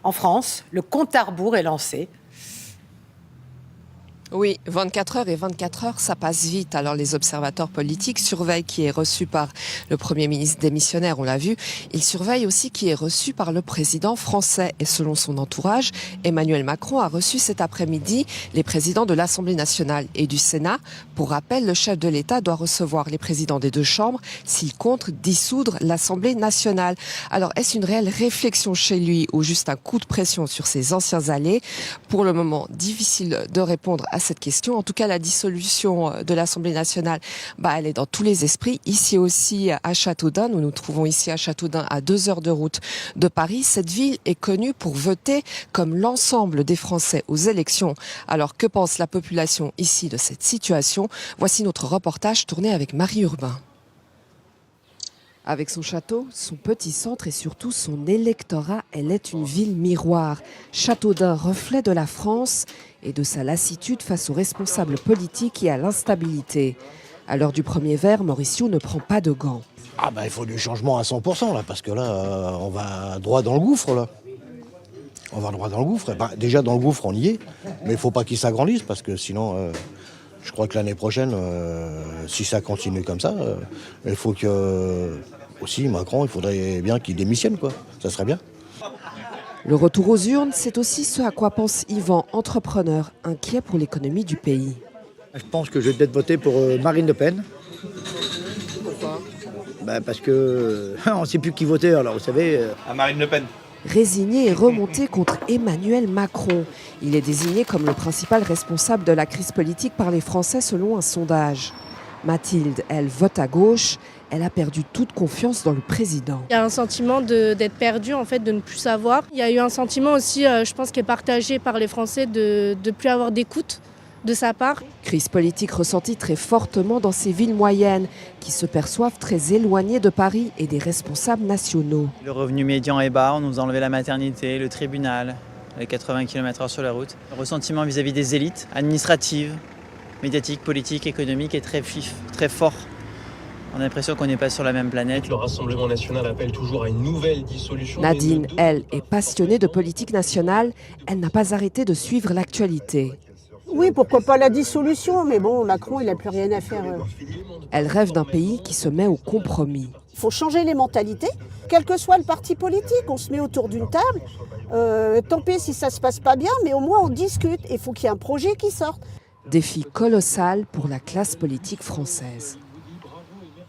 En France, le compte à rebours est lancé. Oui, 24 heures et 24 heures, ça passe vite. Alors les observateurs politiques surveillent qui est reçu par le Premier ministre démissionnaire, on l'a vu. Ils surveillent aussi qui est reçu par le président français. Et selon son entourage, Emmanuel Macron a reçu cet après-midi les présidents de l'Assemblée nationale et du Sénat. Pour rappel, le chef de l'État doit recevoir les présidents des deux chambres s'il compte dissoudre l'Assemblée nationale. Alors est-ce une réelle réflexion chez lui ou juste un coup de pression sur ses anciens alliés? Pour le moment, difficile de répondre à cette question. En tout cas, la dissolution de l'Assemblée nationale, elle est dans tous les esprits. Ici aussi à Châteaudun, nous nous trouvons ici à Châteaudun à 2 heures de route de Paris. Cette ville est connue pour voter comme l'ensemble des Français aux élections. Alors que pense la population ici de cette situation? Voici notre reportage tourné avec Marie Urbain. Avec son château, son petit centre et surtout son électorat, elle est une ville miroir. Châteaudun, reflet de la France et de sa lassitude face aux responsables politiques et à l'instabilité. À l'heure du premier verre, Mauricio ne prend pas de gants. Il faut du changement à 100% là, parce que là, on va droit dans le gouffre là. On va droit dans le gouffre. Déjà dans le gouffre, on y est, mais il ne faut pas qu'il s'agrandisse parce que sinon, je crois que l'année prochaine, si ça continue comme ça, il faut que aussi Macron, il faudrait bien qu'il démissionne quoi. Ça serait bien. Le retour aux urnes, c'est aussi ce à quoi pense Yvan, entrepreneur, inquiet pour l'économie du pays. Je pense que je vais peut-être voter pour Marine Le Pen. Pourquoi ? Parce que on ne sait plus qui voter, alors vous savez. À Marine Le Pen. Résigné et remonté contre Emmanuel Macron. Il est désigné comme le principal responsable de la crise politique par les Français selon un sondage. Mathilde, elle, vote à gauche. Elle a perdu toute confiance dans le président. Il y a un sentiment d'être perdu, en fait, de ne plus savoir. Il y a eu un sentiment aussi, je pense, qui est partagé par les Français de ne plus avoir d'écoute de sa part. Crise politique ressentie très fortement dans ces villes moyennes qui se perçoivent très éloignées de Paris et des responsables nationaux. Le revenu médian est bas, on nous a enlevé la maternité, le tribunal, les 80 km/h sur la route. Le ressentiment vis-à-vis des élites administratives, médiatiques, politiques, économiques est très vif, très fort. On a l'impression qu'on n'est pas sur la même planète. Le Rassemblement national appelle toujours à une nouvelle dissolution. Nadine, elle, est passionnée de politique nationale. Elle n'a pas arrêté de suivre l'actualité. Oui, pourquoi pas la dissolution, mais bon, Macron, il n'a plus rien à faire. Elle rêve d'un pays qui se met au compromis. Il faut changer les mentalités, quel que soit le parti politique. On se met autour d'une table, tant pis si ça ne se passe pas bien, mais au moins on discute. Il faut qu'il y ait un projet qui sorte. Défi colossal pour la classe politique française.